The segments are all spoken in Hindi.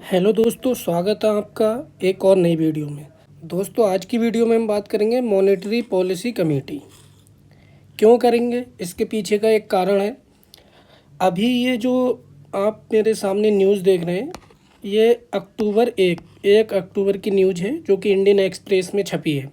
हेलो दोस्तों, स्वागत है आपका एक और नई वीडियो में। दोस्तों, आज की वीडियो में हम बात करेंगे मॉनेटरी पॉलिसी कमेटी। क्यों करेंगे, इसके पीछे का एक कारण है। अभी ये जो आप मेरे सामने न्यूज़ देख रहे हैं, ये अक्टूबर 1 अक्टूबर की न्यूज़ है, जो कि इंडियन एक्सप्रेस में छपी है।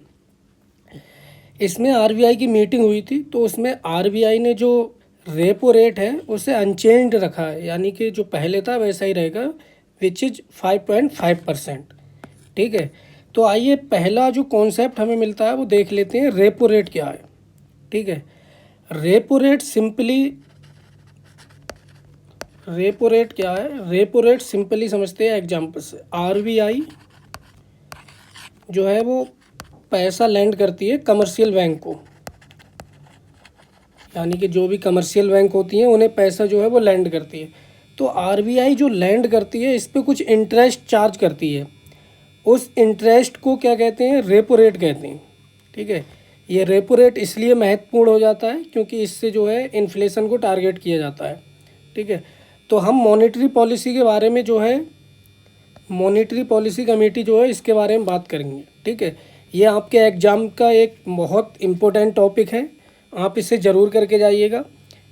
इसमें आरबीआई की मीटिंग हुई थी, तो उसमें आरबीआई ने जो रेपो रेट है उसे अनचेंज्ड रखा है, यानी कि जो पहले था वैसा ही रहेगा, विच इज़ 5.5%। ठीक है, तो आइए पहला जो कॉन्सेप्ट हमें मिलता है वो देख लेते हैं, रेपो रेट क्या है। ठीक है, repo rate simply repo rate क्या है, रेपो रेट सिंपली समझते हैं एग्जांपल से। आरबीआई जो है वो पैसा लैंड करती है कमर्शियल बैंक को, यानी कि जो भी कमर्शियल बैंक होती हैं उन्हें पैसा जो है वो लैंड करती है। तो आरबीआई जो लैंड करती है इस पे कुछ इंटरेस्ट चार्ज करती है। उस इंटरेस्ट को क्या कहते हैं, रेपो रेट कहते हैं। ठीक है, ये रेपो रेट इसलिए महत्वपूर्ण हो जाता है क्योंकि इससे जो है इन्फ्लेशन को टारगेट किया जाता है। ठीक है, तो हम मॉनेटरी पॉलिसी के बारे में जो है, मॉनेटरी पॉलिसी कमेटी जो है इसके बारे में बात करेंगे। ठीक है, ये आपके एग्ज़ाम का एक बहुत इम्पोर्टेंट टॉपिक है, आप इसे ज़रूर करके जाइएगा।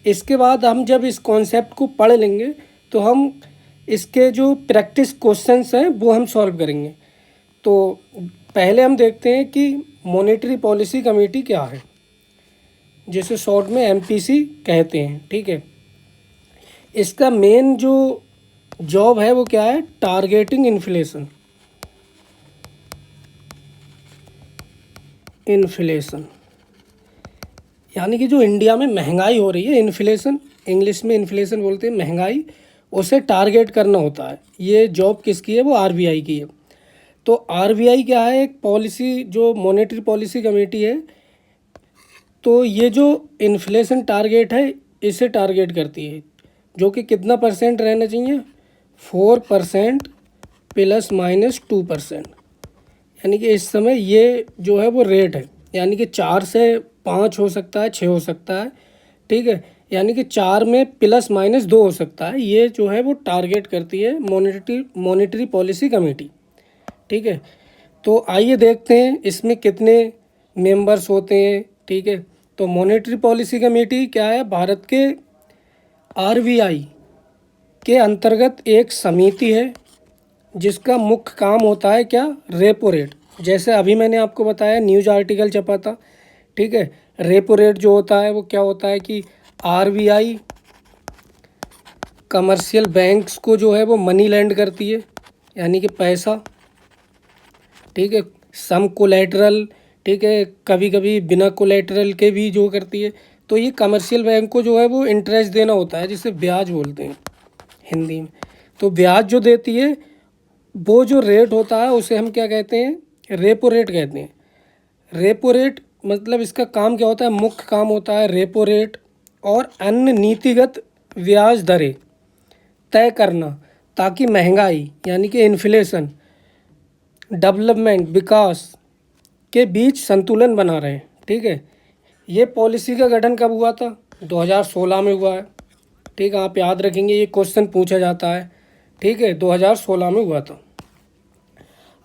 इसके बाद हम जब इस कॉन्सेप्ट को पढ़ लेंगे तो हम इसके जो प्रैक्टिस क्वेश्चंस हैं वो हम सॉल्व करेंगे। तो पहले हम देखते हैं कि मॉनेटरी पॉलिसी कमेटी क्या है, जिसे शॉर्ट में एमपीसी कहते हैं। ठीक है, इसका मेन जो जॉब है वो क्या है, टारगेटिंग इन्फ्लेशन। यानी कि जो इंडिया में महंगाई हो रही है, इन्फ्लेशन, इंग्लिश में इन्फ्लेशन बोलते हैं महंगाई, उसे टारगेट करना होता है। ये जॉब किसकी है, वो आरबीआई की है। तो आरबीआई क्या है, एक पॉलिसी जो मॉनेटरी पॉलिसी कमेटी है, तो ये जो इन्फ्लेशन टारगेट है इसे टारगेट करती है, जो कि कितना परसेंट रहना चाहिए, 4% ±2%। यानी कि इस समय ये जो है वो रेट है, यानी कि 4 से 5 हो सकता है, 6 हो सकता है। ठीक है, यानी कि 4 में ±2 हो सकता है। ये जो है वो टारगेट करती है मॉनेटरी पॉलिसी कमेटी। ठीक है, तो आइए देखते हैं इसमें कितने मेंबर्स होते हैं। ठीक है, तो मॉनेटरी पॉलिसी कमेटी क्या है, भारत के आरबीआई के अंतर्गत एक समिति है, जिसका मुख्य काम होता है क्या, रेपो रेट। जैसे अभी मैंने आपको बताया, न्यूज़ आर्टिकल छपा था। ठीक है, रेपो रेट जो होता है वो क्या होता है कि आरबीआई कमर्शियल बैंक्स को जो है वो मनी लैंड करती है, यानी कि पैसा। ठीक है, सम कोलेटरल, ठीक है, कभी कभी बिना कोलेटरल के भी जो करती है। तो ये कमर्शियल बैंक को जो है वो इंटरेस्ट देना होता है, जिसे ब्याज बोलते हैं हिंदी में। तो ब्याज जो देती है, वो जो रेट होता है उसे हम क्या कहते हैं, रेपो रेट कहते हैं। रेपो रेट मतलब इसका काम क्या होता है, मुख्य काम होता है रेपो रेट और अन्य नीतिगत ब्याज दरें तय करना, ताकि महंगाई यानी कि इन्फ्लेशन, डेवलपमेंट, विकास के बीच संतुलन बना रहे। ठीक है, ये पॉलिसी का गठन कब हुआ था, 2016 में हुआ है। ठीक है, आप याद रखेंगे, ये क्वेश्चन पूछा जाता है। ठीक है, 2016 में हुआ था।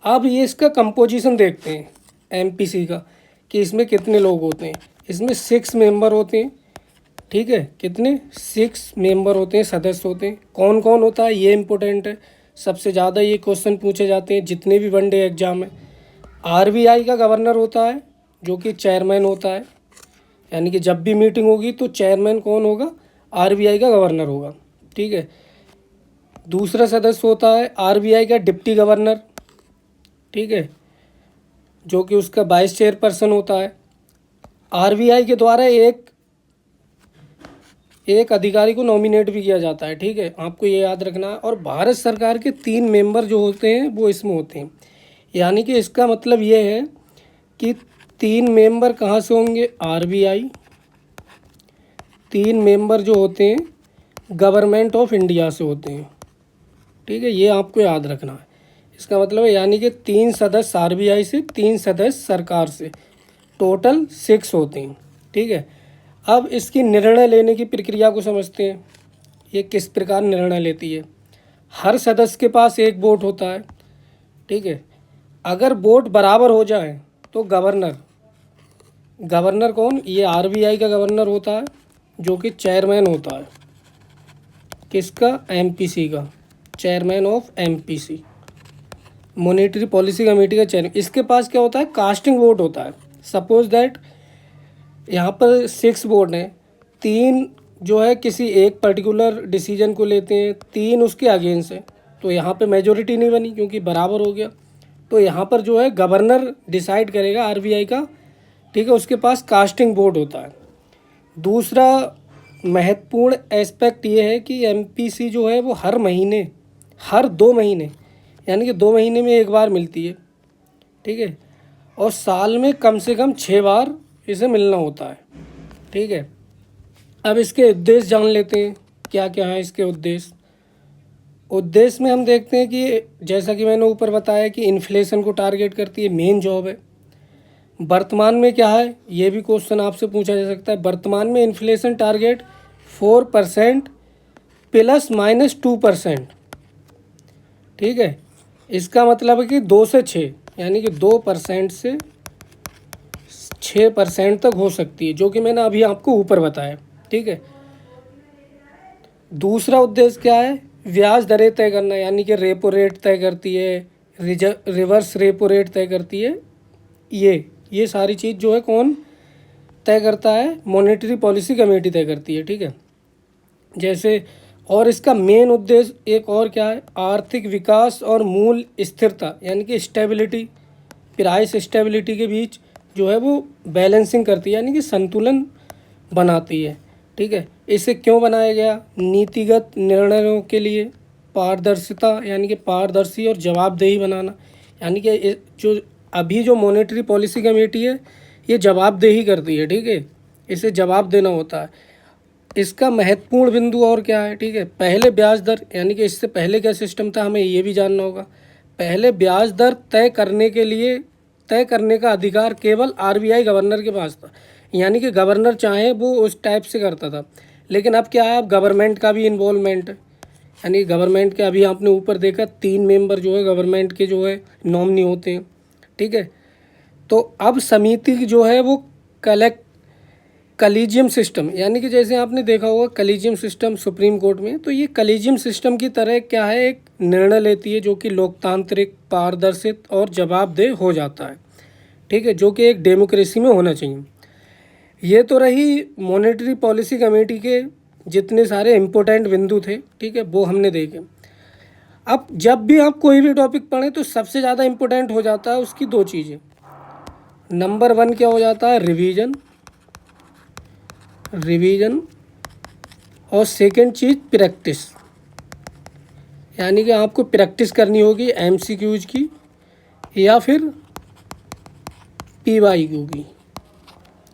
अब ये इसका कंपोजिशन देखते हैं एमपीसी का, कि इसमें कितने लोग होते हैं। इसमें 6 मेंबर होते हैं। ठीक है, कितने, 6 मेंबर होते हैं, सदस्य होते हैं। कौन कौन होता है, ये इम्पोर्टेंट है, सबसे ज़्यादा ये क्वेश्चन पूछे जाते हैं जितने भी वनडे एग्जाम है। आरबीआई का गवर्नर होता है, जो कि चेयरमैन होता है, यानी कि जब भी मीटिंग होगी तो चेयरमैन कौन होगा, आरबीआई का गवर्नर होगा। ठीक है, दूसरा सदस्य होता है आरबीआई का डिप्टी गवर्नर। ठीक है, जो कि उसका वाइस चेयरपर्सन होता है। आरबीआई के द्वारा एक अधिकारी को नॉमिनेट भी किया जाता है। ठीक है, आपको ये याद रखना है। और भारत सरकार के 3 मेंबर जो होते हैं वो इसमें होते हैं, यानी कि इसका मतलब ये है कि 3 मेंबर कहाँ से होंगे, आरबीआई। 3 मेंबर जो होते हैं गवर्नमेंट ऑफ इंडिया से होते हैं। ठीक है, ये आपको याद रखना है। इसका मतलब है यानी कि 3 सदस्य आरबीआई से, 3 सदस्य सरकार से, टोटल 6 होते हैं। ठीक है, अब इसकी निर्णय लेने की प्रक्रिया को समझते हैं, ये किस प्रकार निर्णय लेती है। हर सदस्य के पास एक वोट होता है, ठीक है। अगर वोट बराबर हो जाए तो गवर्नर, गवर्नर कौन, ये आरबीआई का गवर्नर होता है, जो कि चेयरमैन होता है किसका, एमपीसी का, chairman of MPC, monetary policy committee का चेयरमैन। इसके पास क्या होता है, कास्टिंग वोट होता है। सपोज दैट यहाँ पर 6 वोट हैं, 3 जो है किसी एक पर्टिकुलर डिसीजन को लेते हैं, 3 उसके अगेंस्ट है, तो यहाँ पे मेजोरिटी नहीं बनी क्योंकि बराबर हो गया। तो यहाँ पर जो है गवर्नर डिसाइड करेगा आरबीआई का, ठीक है, उसके पास कास्टिंग वोट होता है। दूसरा महत्वपूर्ण एस्पेक्ट ये है कि एमपीसी जो है वो हर महीने, हर 2 महीने, यानी कि 2 महीने में एक बार मिलती है, ठीक है, और साल में कम से कम 6 बार इसे मिलना होता है, ठीक है। अब इसके उद्देश्य जान लेते हैं, क्या क्या है इसके उद्देश्य। उद्देश्य में हम देखते हैं कि जैसा कि मैंने ऊपर बताया कि इन्फ्लेशन को टारगेट करती है, मेन जॉब है। वर्तमान में क्या है, ये भी क्वेश्चन आपसे पूछा जा सकता है। वर्तमान में इन्फ्लेशन टारगेट 4% ±2%, ठीक है। इसका मतलब है कि 2 से 6, यानी कि 2% से 6% तक हो सकती है, जो कि मैंने अभी आपको ऊपर बताया, ठीक है। दूसरा उद्देश्य क्या है, ब्याज दरें तय करना, यानी कि रेपो रेट तय करती है, रिवर्स रेपो रेट तय करती है। ये सारी चीज़ जो है कौन तय करता है, मॉनेटरी पॉलिसी कमेटी तय करती है, ठीक है। जैसे, और इसका मेन उद्देश्य एक और क्या है, आर्थिक विकास और मूल स्थिरता, यानी कि स्टेबिलिटी, प्राइस स्टेबिलिटी के बीच जो है वो बैलेंसिंग करती है, यानी कि संतुलन बनाती है, ठीक है। इसे क्यों बनाया गया, नीतिगत निर्णयों के लिए पारदर्शिता, यानी कि पारदर्शी और जवाबदेही बनाना, यानी कि जो अभी जो मॉनेटरी पॉलिसी कमेटी है ये जवाबदेही करती है, ठीक है, इसे जवाब देना होता है। इसका महत्वपूर्ण बिंदु और क्या है, ठीक है, पहले ब्याज दर, यानी कि इससे पहले क्या सिस्टम था हमें ये भी जानना होगा। पहले ब्याज दर तय करने के लिए, तय करने का अधिकार केवल आरबीआई गवर्नर के पास था, यानी कि गवर्नर चाहे वो उस टाइप से करता था। लेकिन अब क्या है, अब गवर्नमेंट का भी इन्वॉल्वमेंट है, यानी गवर्नमेंट के अभी आपने ऊपर देखा 3 मेंबर जो है गवर्नमेंट के जो है नॉमिनी होते हैं, ठीक है। तो अब समिति जो है वो कलीजियम सिस्टम, यानी कि जैसे आपने देखा होगा कलीजियम सिस्टम सुप्रीम कोर्ट में, तो ये कलीजियम सिस्टम की तरह क्या है, एक निर्णय लेती है जो कि लोकतांत्रिक, पारदर्शित और जवाबदेह हो जाता है, ठीक है, जो कि एक डेमोक्रेसी में होना चाहिए। ये तो रही मॉनेटरी पॉलिसी कमेटी के जितने सारे इम्पोर्टेंट बिंदु थे, ठीक है, वो हमने देखे। अब जब भी आप कोई भी टॉपिक पढ़ें तो सबसे ज़्यादा इम्पोर्टेंट हो जाता है उसकी 2 चीज़ें। नंबर 1 क्या हो जाता है, रिवीजन, और सेकंड चीज़ प्रैक्टिस, यानी कि आपको प्रैक्टिस करनी होगी एमसीक्यूज की या फिर पीवाईक्यू की,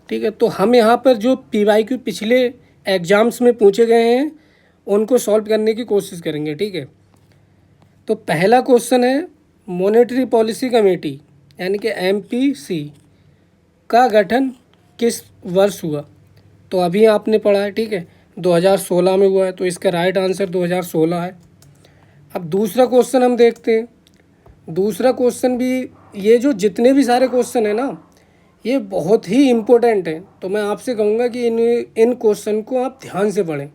ठीक है। तो हम यहाँ पर जो पीवाईक्यू पिछले एग्जाम्स में पूछे गए हैं उनको सॉल्व करने की कोशिश करेंगे, ठीक है। तो पहला क्वेश्चन है, मॉनेटरी पॉलिसी कमेटी यानी कि एमपीसी का गठन किस वर्ष हुआ, तो अभी आपने पढ़ा है, ठीक है, 2016 में हुआ है, तो इसका राइट आंसर 2016 है। अब दूसरा क्वेश्चन हम देखते हैं। दूसरा क्वेश्चन भी, ये जो जितने भी सारे क्वेश्चन है ना ये बहुत ही इम्पोर्टेंट है, तो मैं आपसे कहूँगा कि इन क्वेश्चन को आप ध्यान से पढ़ें,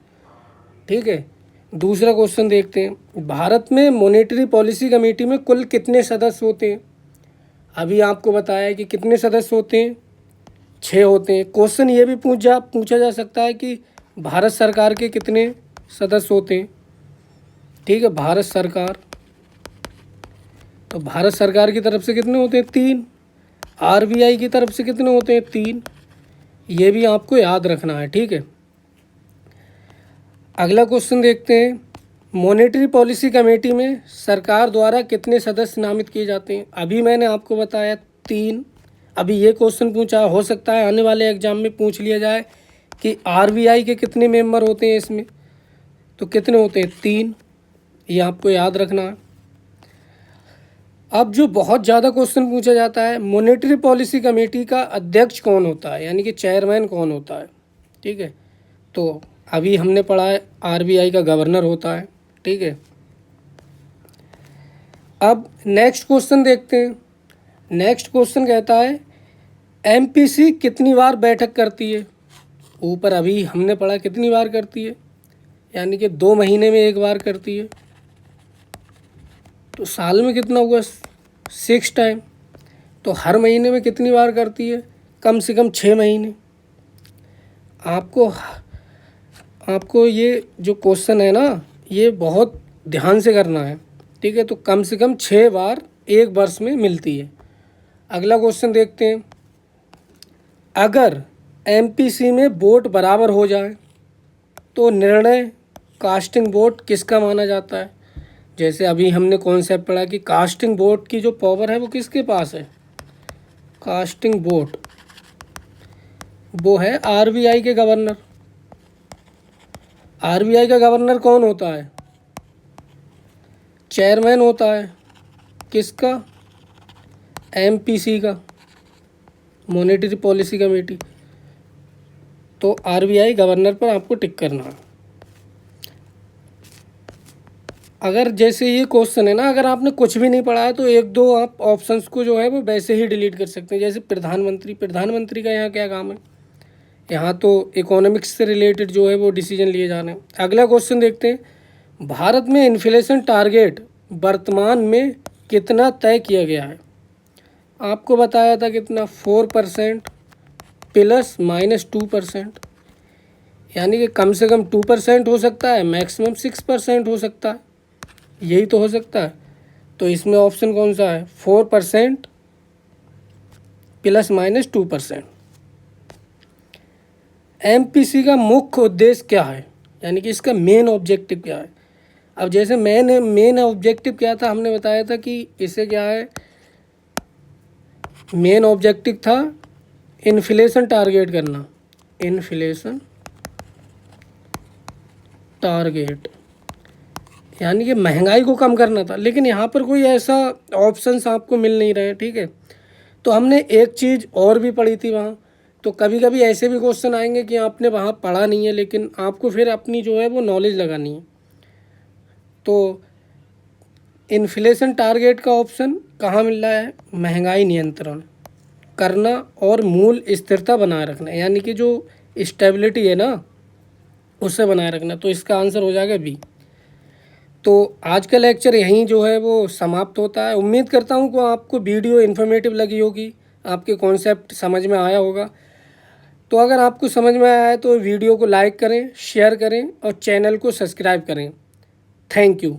ठीक है। दूसरा क्वेश्चन देखते हैं, भारत में मॉनेटरी पॉलिसी कमेटी में कुल कितने सदस्य होते हैं। अभी आपको बताया है कि कितने सदस्य होते हैं, 6 होते हैं। क्वेश्चन ये भी पूछा जा सकता है कि भारत सरकार के कितने सदस्य होते हैं, ठीक है, भारत सरकार, तो भारत सरकार की तरफ से कितने होते हैं, 3। आरबीआई की तरफ से कितने होते हैं, 3। ये भी आपको याद रखना है, ठीक है। अगला क्वेश्चन देखते हैं, मॉनेटरी पॉलिसी कमेटी में सरकार द्वारा कितने सदस्य नामित किए जाते हैं। अभी मैंने आपको बताया 3। अभी ये क्वेश्चन पूछा, हो सकता है आने वाले एग्जाम में पूछ लिया जाए कि आरबीआई के कितने मेंबर होते हैं इसमें, तो कितने होते हैं, 3। ये आपको याद रखना है। अब जो बहुत ज़्यादा क्वेश्चन पूछा जाता है, मॉनेटरी पॉलिसी कमेटी का अध्यक्ष कौन होता है, यानी कि चेयरमैन कौन होता है, ठीक है। तो अभी हमने पढ़ा है आरबीआई का गवर्नर होता है, ठीक है। अब नेक्स्ट क्वेश्चन देखते हैं। नेक्स्ट क्वेश्चन कहता है एमपीसी कितनी बार बैठक करती है। ऊपर अभी हमने पढ़ा कितनी बार करती है, यानी कि 2 महीने में 1 बार करती है। तो साल में कितना हुआ, 6 टाइम। तो हर महीने में कितनी बार करती है, कम से कम 6 महीने। आपको ये जो क्वेश्चन है ना, ये बहुत ध्यान से करना है, ठीक है। तो कम से कम 6 बार 1 वर्ष में मिलती है। अगला क्वेश्चन देखते हैं। अगर एमपीसी में वोट बराबर हो जाए तो निर्णय कास्टिंग वोट किसका माना जाता है। जैसे अभी हमने कॉन्सेप्ट पढ़ा कि कास्टिंग वोट की जो पावर है वो किसके पास है, कास्टिंग वोट वो है आरबीआई के गवर्नर। आरबीआई का गवर्नर कौन होता है, चेयरमैन होता है किसका, एमपीसी का, मॉनेटरी पॉलिसी कमेटी। तो आरबीआई गवर्नर पर आपको टिक करना है। अगर जैसे ये क्वेश्चन है ना, अगर आपने कुछ भी नहीं पढ़ा है तो 1-2 आप ऑप्शंस को जो है वो वैसे ही डिलीट कर सकते हैं। जैसे प्रधानमंत्री का यहाँ क्या काम है, यहाँ तो इकोनॉमिक्स से रिलेटेड जो है वो डिसीजन लिए जाने। अगला क्वेश्चन देखते हैं। भारत में इन्फ्लेशन टारगेट वर्तमान में कितना तय किया गया है। आपको बताया था कितना, 4% ±2%, यानी कि कम से कम 2% हो सकता है, मैक्सिमम 6% हो सकता है, यही तो हो सकता है। तो इसमें ऑप्शन कौन सा है, 4% ±2%। एमपीसी का मुख्य उद्देश्य क्या है, यानी कि इसका मेन ऑब्जेक्टिव क्या है। अब जैसे मेन ऑब्जेक्टिव क्या था, हमने बताया था कि इसे क्या है, मेन ऑब्जेक्टिव था इन्फ्लेशन टारगेट करना, इन्फ्लेशन टारगेट यानी कि महंगाई को कम करना था। लेकिन यहाँ पर कोई ऐसा ऑप्शंस आपको मिल नहीं रहे, ठीक है। तो हमने एक चीज़ और भी पढ़ी थी वहाँ। तो कभी कभी ऐसे भी क्वेश्चन आएंगे कि आपने वहाँ पढ़ा नहीं है, लेकिन आपको फिर अपनी जो है वो नॉलेज लगानी है। तो इन्फ्लेशन टारगेट का ऑप्शन कहाँ मिल रहा है, महंगाई नियंत्रण करना और मूल स्थिरता बनाए रखना, यानी कि जो स्टेबिलिटी है ना उसे बनाए रखना। तो इसका आंसर हो जाएगा बी। तो आज का लेक्चर यहीं जो है वो समाप्त होता है। उम्मीद करता हूँ कि आपको वीडियो इन्फॉर्मेटिव लगी होगी, आपके कॉन्सेप्ट समझ में आया होगा। तो अगर आपको समझ में आया है तो वीडियो को लाइक करें, शेयर करें और चैनल को सब्सक्राइब करें। Thank you.